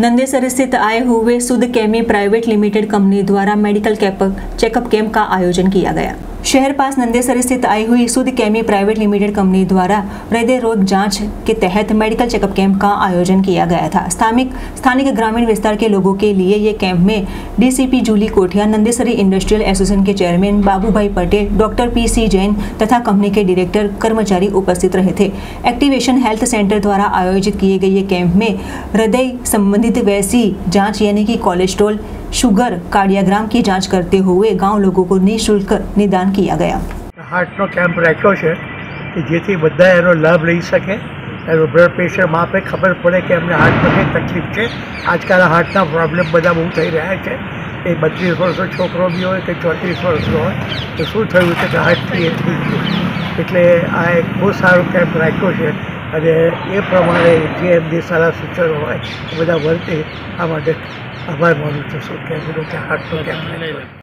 नंदेसर स्थित आए हुए सुध केमी प्राइवेट लिमिटेड कंपनी द्वारा मेडिकल चेकअप कैंप का आयोजन किया गया। शहर पास नंदेसर स्थित आई हुई सुध केमी प्राइवेट लिमिटेड कंपनी द्वारा हृदय रोग जांच के तहत मेडिकल चेकअप कैंप का आयोजन किया गया था। स्थानिक ग्रामीण विस्तार के लोगों के लिए ये कैंप में डीसीपी जूली कोठिया, नंदेसरी इंडस्ट्रियल एसोसिएशन के chairman Babubhai Patel, doctor PC Jain तथा कंपनी के डायरेक्टर कर्मचारी उपस्थित रहे थे। एक्टिवेशन हेल्थ सेंटर द्वारा आयोजित किए गए ये कैंप में हृदय संबंधित वैसी जाँच यानी कि कोलेस्ट्रॉल, शुगर, कार्डियोग्राम की जांच करते हुए गांव लोगों को निःशुल्क निदान किया गया। हार्टनो कैम्प राख्यो छे कि जेथी बधा एनो लाभ लई सके, एनो ब्लड प्रेशर मापे, खबर पड़े कि अमने हार्ट में कई तकलीफ है। आजकल हार्टना प्रॉब्लम बधा बहुत थई रह्या छे। ए 32 वर्षनो छोकरो बी होय कि 34 वर्षनो होय तो शुं थयुं छे कि हार्टनी ए थई गयुं। एटले आ एक बहुत सारो कैम्प राख्यो छे અને એ પ્રમાણે જે એમની સારા સૂચનો હોય એ બધા વર્તે આ માટે આભાર માનું છું. શું કહેવું કે હાર્ટનો કેમ્પ રાખ્યો.